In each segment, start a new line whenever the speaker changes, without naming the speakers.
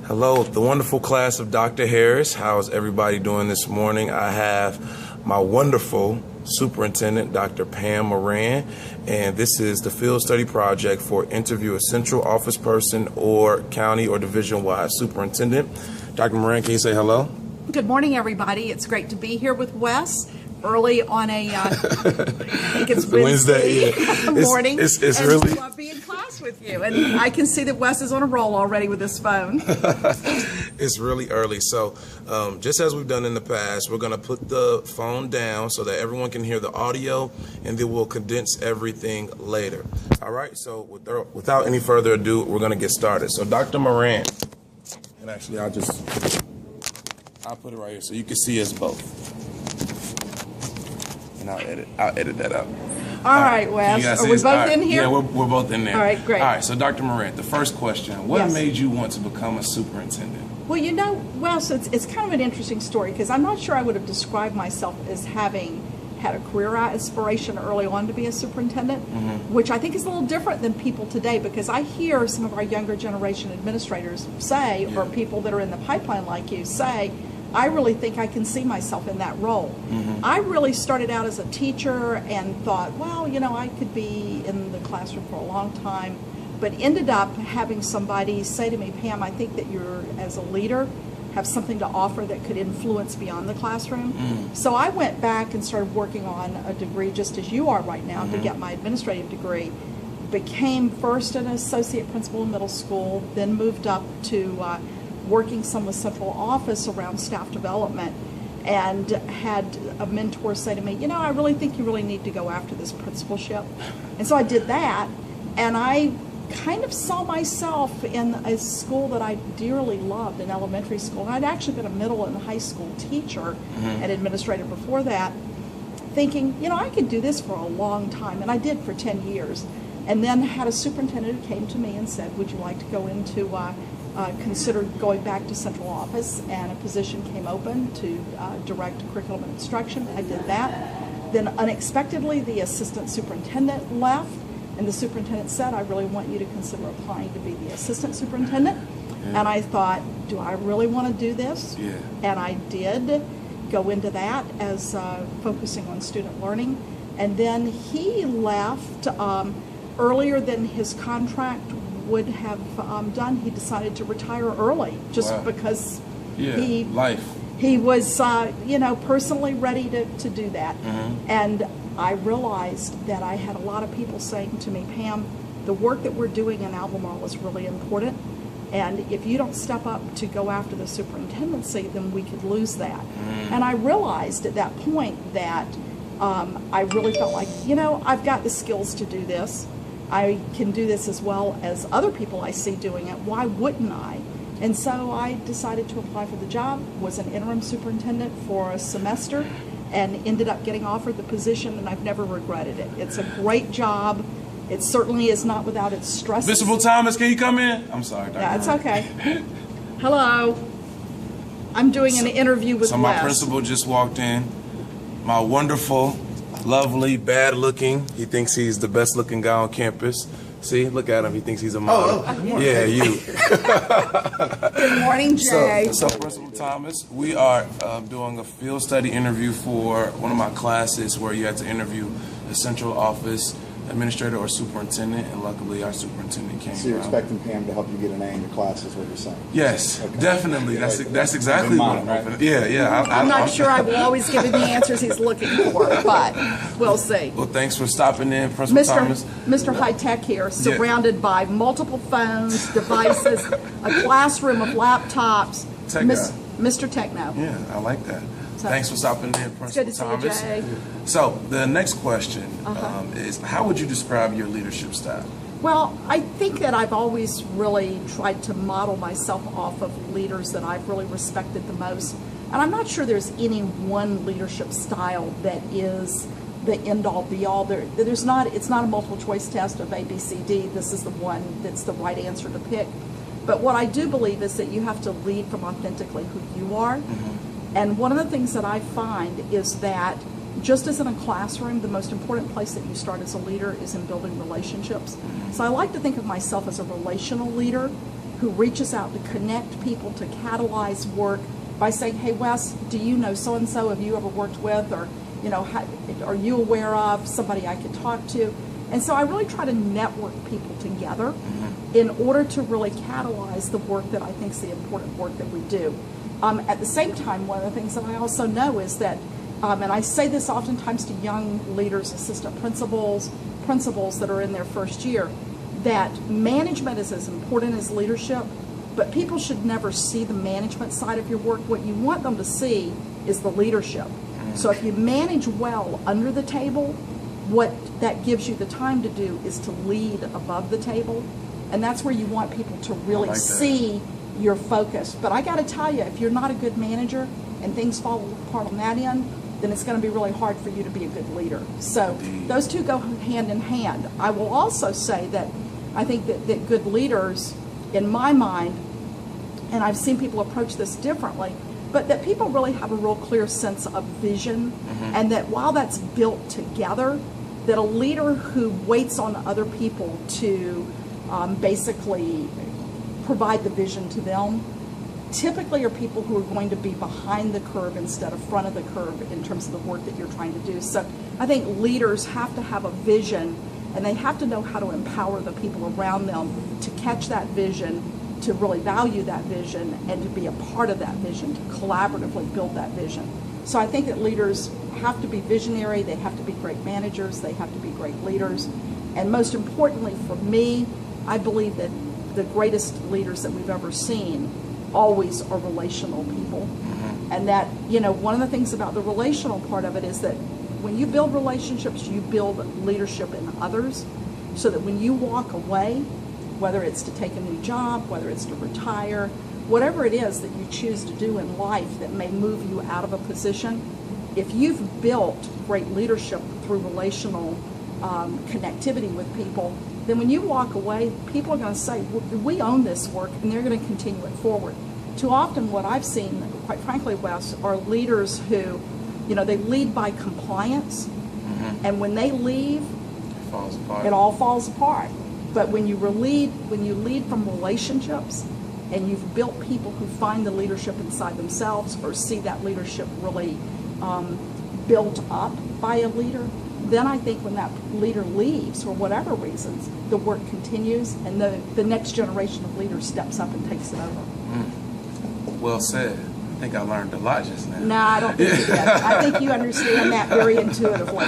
Hello, the wonderful class of Dr. Harris. How's everybody doing this morning? I have my wonderful superintendent, Dr. Pam Moran, and this is the field study project for interview a central office person or county or division-wide superintendent. Dr. Moran, can you say hello?
Good morning, everybody. It's great to be here with Wes early on a, I think it's Wednesday morning.
It's really.
I love being in class with you. And I can see that Wes is on a roll already with his phone.
It's really early. So just as we've done in the past, we're going to put the phone down so that everyone can hear the audio, and then we'll condense everything later. All right. So without any further ado, we're going to get started. So Dr. Moran, and actually I'll put it right here so you can see us both. And I'll edit that out.
All right, Wes. Are we both in here?
Yeah, we're both in there.
All right, great.
All right, so Dr. Moran, the first question, what
Yes.
made you want to become a superintendent?
Well, you know, Wes, it's kind of an interesting story because I'm not sure I would have described myself as having had a career aspiration early on to be a superintendent, which I think is a little different than people today, because I hear some of our younger generation administrators say, or people that are in the pipeline like you say, I really think I can see myself in that role. I really started out as a teacher and thought, well, you know, I could be in the classroom for a long time, but ended up having somebody say to me, Pam, I think that you're, as a leader, have something to offer that could influence beyond the classroom. So I went back and started working on a degree just as you are right now to get my administrative degree. Became first an associate principal in middle school, then moved up to working some with central office around staff development, and had a mentor say to me, you know, I really think you really need to go after this principalship. And so I did that, and I kind of saw myself in a school that I dearly loved, an elementary school. And I'd actually been a middle and high school teacher and administrator before that, thinking, you know, I could do this for a long time, and I did for 10 years. And then had a superintendent who came to me and said, would you like to go into consider going back to central office, and a position came open to direct curriculum and instruction. I did that. Then unexpectedly, the assistant superintendent left, and the superintendent said, I really want you to consider applying to be the assistant superintendent. And I thought, do I really want to do this? And I did go into that as focusing on student learning. And then he left earlier than his contract would have done. He decided to retire early just because he was, you know, personally ready to do that. And I realized that I had a lot of people saying to me, Pam, the work that we're doing in Albemarle is really important, and if you don't step up to go after the superintendency, then we could lose that. And I realized at that point that I really felt like, you know, I've got the skills to do this. I can do this as well as other people I see doing it. Why wouldn't I? And so I decided to apply for the job, was an interim superintendent for a semester, and ended up getting offered the position, and I've never regretted it. It's a great job. It certainly is not without its stresses.
Principal Thomas, can you come in? I'm sorry, Dr.
Yeah, it's okay. Hello. I'm doing an interview with
So my
Wes.
principal just walked in. My wonderful, lovely, bad-looking. He thinks he's the best-looking guy on campus. See, look at him. He thinks he's a model. Yeah, you.
Good morning, Jay.
So Principal Thomas, we are doing a field study interview for one of my classes where you had to interview the central office administrator or superintendent, and luckily our superintendent came.
So you're expecting Pam to help you get an A in your class, is what you're saying?
Yes,
Okay.
Definitely. That's exactly what I'm hoping. Yeah.
I'm not sure I will always give him the answers he's looking for, but we'll see.
Well, thanks for stopping in, Principal Thomas.
Mr. High Tech here, surrounded by multiple phones, devices, a classroom of laptops.
Tech guy.
Mr. Techno.
Yeah, I like that.
So,
thanks for stopping in, Principal
good to see you,
Thomas.
Jay.
So the next question is, how would you describe your leadership style?
Well, I think that I've always really tried to model myself off of leaders that I've really respected the most. And I'm not sure there's any one leadership style that is the end-all, be-all. It's not a multiple choice test of A, B, C, D. This is the one that's the right answer to pick. But what I do believe is that you have to lead from authentically who you are. And one of the things that I find is that just as in a classroom, the most important place that you start as a leader is in building relationships. So I like to think of myself as a relational leader, who reaches out to connect people, to catalyze work by saying, hey, Wes, do you know so-and-so? Have you ever worked with, or, you know, are you aware of somebody I could talk to? And so I really try to network people together in order to really catalyze the work that I think is the important work that we do. At the same time, one of the things that I also know is that, and I say this oftentimes to young leaders, assistant principals, principals that are in their first year, that management is as important as leadership, but people should never see the management side of your work. What you want them to see is the leadership. So if you manage well under the table, what that gives you the time to do is to lead above the table. And that's where you want people to really see your focus. But I got to tell you, if you're not a good manager and things fall apart on that end, then it's going to be really hard for you to be a good leader. So those two go hand in hand. I will also say that I think that good leaders, in my mind, and I've seen people approach this differently, but that people really have a real clear sense of vision, and that while that's built together, that a leader who waits on other people to basically provide the vision to them typically are people who are going to be behind the curve instead of front of the curve in terms of the work that you're trying to do. So I think leaders have to have a vision, and they have to know how to empower the people around them to catch that vision, to really value that vision, and to be a part of that vision, to collaboratively build that vision. So I think that leaders have to be visionary, they have to be great managers, they have to be great leaders. And most importantly for me, I believe that the greatest leaders that we've ever seen always are relational people. And that, you know, one of the things about the relational part of it is that when you build relationships, you build leadership in others, so that when you walk away, whether it's to take a new job, whether it's to retire, whatever it is that you choose to do in life that may move you out of a position, if you've built great leadership through relational connectivity with people, then when you walk away, people are going to say, we own this work, and they're going to continue it forward. Too often what I've seen, quite frankly, Wes, are leaders who, you know, they lead by compliance, and when they leave, it all falls apart. But when you lead from relationships, and you've built people who find the leadership inside themselves, or see that leadership really built up by a leader, then I think when that leader leaves, for whatever reasons, the work continues, and the next generation of leaders steps up and takes it over.
Well said. I think I learned a lot just now.
No, I don't think you did. I think you understand that very intuitively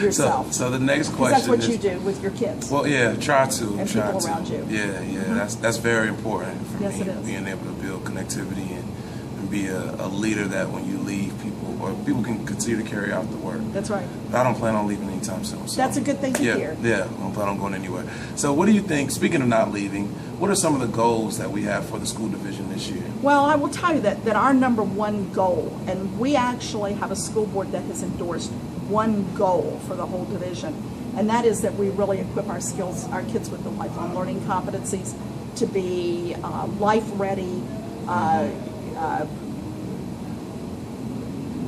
yourself.
So the next question
that's what
is,
you do with your kids.
well, yeah, try to.
And people around you.
Yeah, that's very important for
Yes,
me,
it is.
being able to build connectivity and be a leader that when you leave, people can continue to carry out the work.
That's right.
I don't plan on leaving anytime soon. So
That's a good thing to hear.
Yeah, I don't plan on going anywhere. So what do you think, speaking of not leaving, what are some of the goals that we have for the school division this year?
Well, I will tell you that our number one goal, and we actually have a school board that has endorsed one goal for the whole division, and that is that we really equip our kids with the lifelong learning competencies to be life ready,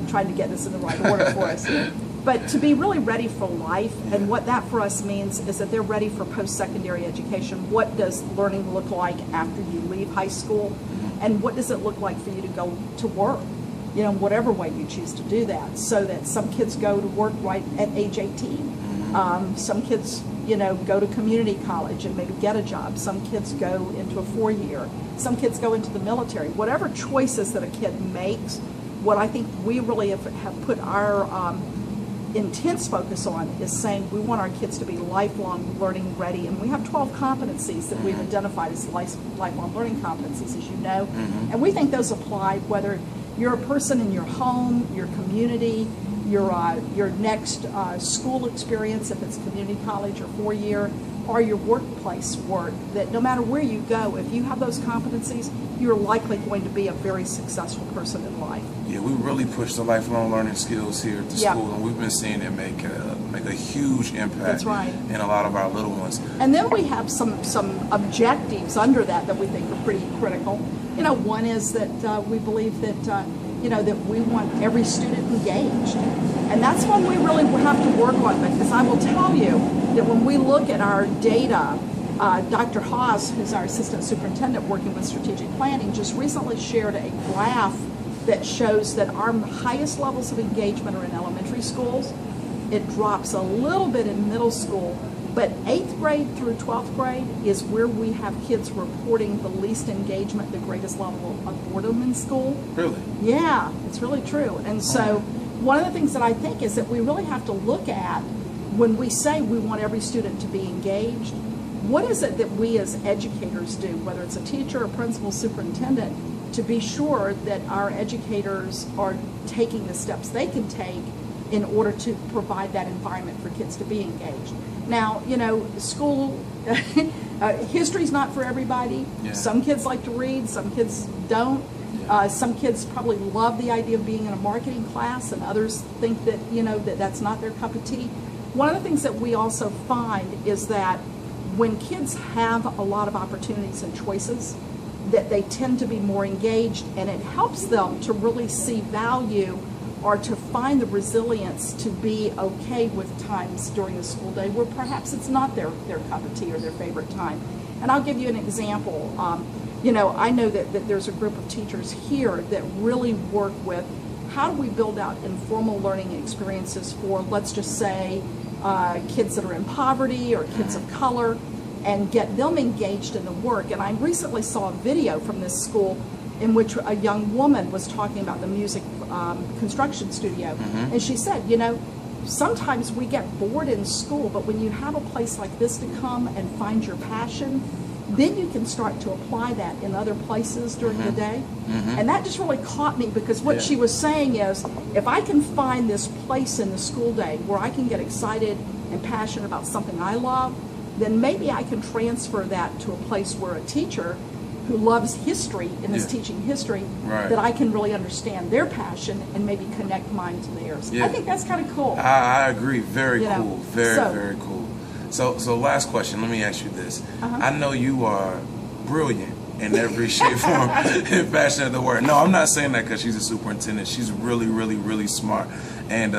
trying to get this in the right order for us here. But to be really ready for life, and what that for us means is that they're ready for post-secondary education. What does learning look like after you leave high school? And what does it look like for you to go to work? You know, whatever way you choose to do that. So that some kids go to work right at age 18. Some kids, you know, go to community college and maybe get a job. Some kids go into a 4-year. Some kids go into the military. Whatever choices that a kid makes, what I think we really have put our intense focus on is saying we want our kids to be lifelong learning ready, and we have 12 competencies that we've identified as lifelong learning competencies, as you know, and we think those apply whether you're a person in your home, your community, your next school experience, if it's community college or 4-year, or your workplace work, that no matter where you go, if you have those competencies, you're likely going to be a very successful person in life.
Yeah, we really push the lifelong learning skills here at the school, and we've been seeing it make a huge impact.
That's right.
In a lot of our little ones.
And then we have some objectives under that we think are pretty critical. You know, one is that we believe that you know, that we want every student engaged, and that's one we really have to work on, because I will tell you that when we look at our data Dr. Haas, who's our assistant superintendent working with strategic planning, just recently shared a graph that shows that our highest levels of engagement are in elementary schools. It drops a little bit in middle school, but 8th grade through 12th grade is where we have kids reporting the least engagement, the greatest level of boredom in school.
Really?
Yeah, it's really true. And so one of the things that I think is that we really have to look at when we say we want every student to be engaged, what is it that we as educators do, whether it's a teacher, a principal, superintendent, to be sure that our educators are taking the steps they can take in order to provide that environment for kids to be engaged. Now, you know, school, history's not for everybody.
Yeah.
Some kids like to read, some kids don't. Some kids probably love the idea of being in a marketing class, and others think that, you know, that's not their cup of tea. One of the things that we also find is that when kids have a lot of opportunities and choices, that they tend to be more engaged, and it helps them to really see value or to find the resilience to be okay with times during the school day where perhaps it's not their cup of tea or their favorite time. And I'll give you an example. You know, I know that there's a group of teachers here that really work with how do we build out informal learning experiences for, let's just say, kids that are in poverty or kids of color, and get them engaged in the work. And I recently saw a video from this school in which a young woman was talking about the music construction studio. And she said, you know, sometimes we get bored in school, but when you have a place like this to come and find your passion, then you can start to apply that in other places during the day. And that just really caught me, because what she was saying is, if I can find this place in the school day where I can get excited and passionate about something I love, then maybe I can transfer that to a place where a teacher who loves history and is teaching history, that I can really understand their passion and maybe connect mine to theirs. I think that's kind of cool.
I agree. Very
You know,
cool. Very,
so-
very cool. So last question. Let me ask you this. I know you are brilliant in every shape, form, and fashion of the word. No, I'm not saying that because she's a superintendent. She's really, really, really smart. And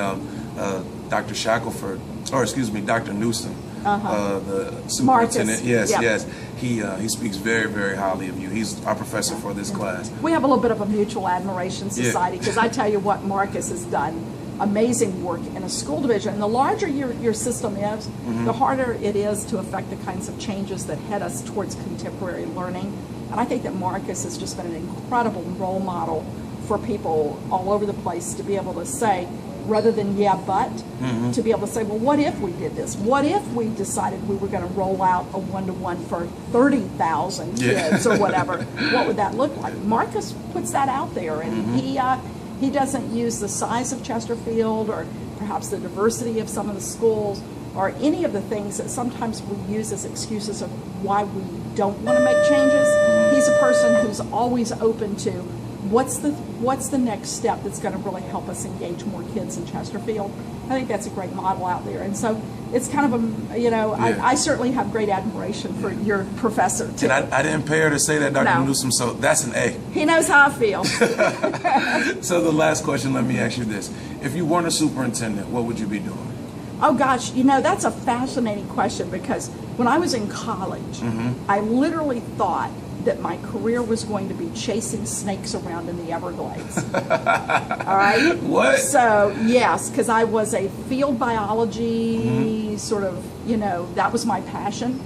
Dr. Shackelford, or excuse me, Dr. Newsom, the superintendent.
Marcus.
Yes. He speaks very, very highly of you. He's our professor for this class.
We have a little bit of a mutual admiration society, because I tell you what, Marcus has done amazing work in a school division. And the larger your system is, the harder it is to affect the kinds of changes that head us towards contemporary learning. And I think that Marcus has just been an incredible role model for people all over the place to be able to say, rather than to be able to say, well, what if we did this? What if we decided we were going to roll out a one-to-one for 30,000 kids or whatever? What would that look like? Marcus puts that out there, and he doesn't use the size of Chesterfield or perhaps the diversity of some of the schools or any of the things that sometimes we use as excuses of why we don't want to make changes. He's a person who's always open to what's the next step that's going to really help us engage more kids in Chesterfield. I think that's a great model out there. And so it's kind of a, you know, I certainly have great admiration for your professor too.
And I didn't pay her to say that, Dr. Newsom, so that's an A.
He knows how I feel.
So the last question, let me ask you this. If you weren't a superintendent, what would you be doing?
Oh gosh, you know, that's a fascinating question, because when I was in college, I literally thought that my career was going to be chasing snakes around in the Everglades. All right?
What?
So, yes, because I was a field biology sort of, you know, that was my passion.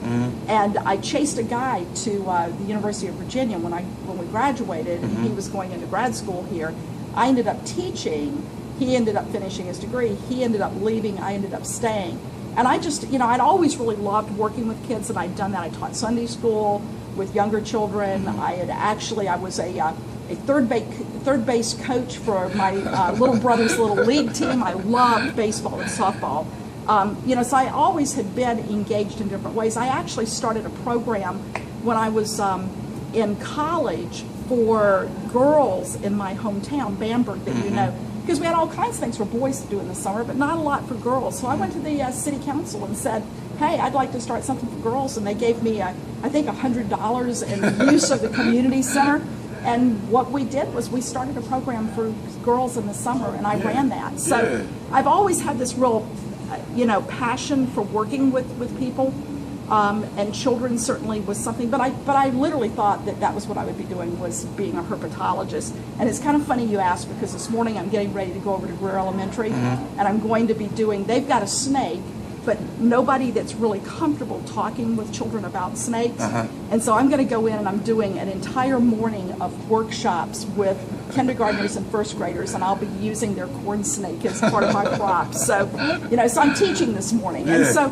And I chased a guy to the University of Virginia when we graduated, and he was going into grad school here. I ended up teaching. He ended up finishing his degree. He ended up leaving. I ended up staying. And I just, you know, I'd always really loved working with kids, and I'd done that. I taught Sunday school with younger children. I was a third base coach for my little brother's little league team. I loved baseball and softball. You know, so I always had been engaged in different ways. I actually started a program when I was in college for girls in my hometown, Bamberg, that you know, because we had all kinds of things for boys to do in the summer, but not a lot for girls. So I went to the city council and said, hey, I'd like to start something for girls. And they gave me, I think, $100 in use of the community center. And what we did was we started a program for girls in the summer, and I ran that. So I've always had this real, you know, passion for working with people. And children certainly was something, but I literally thought that was what I would be doing, was being a herpetologist. And it's kind of funny you ask, because this morning I'm getting ready to go over to Greer Elementary, and I'm going to be they've got a snake, but nobody that's really comfortable talking with children about snakes. And so I'm going to go in and I'm doing an entire morning of workshops with kindergartners and first graders, and I'll be using their corn snake as part of my props. So, so I'm teaching this morning. And so,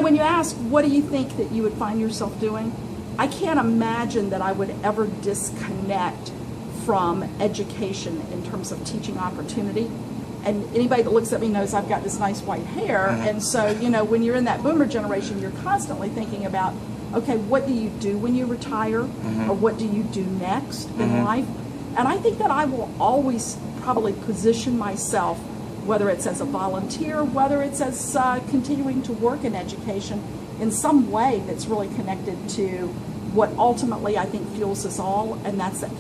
when you ask, what do you think that you would find yourself doing? I can't imagine that I would ever disconnect from education in terms of teaching opportunity. And anybody that looks at me knows I've got this nice white hair. And so, when you're in that boomer generation, you're constantly thinking about, okay, what do you do when you retire? Or what do you do next in life? And I think that I will always probably position myself, whether it's as a volunteer, whether it's as continuing to work in education, in some way that's really connected to what ultimately I think fuels us all, and that's that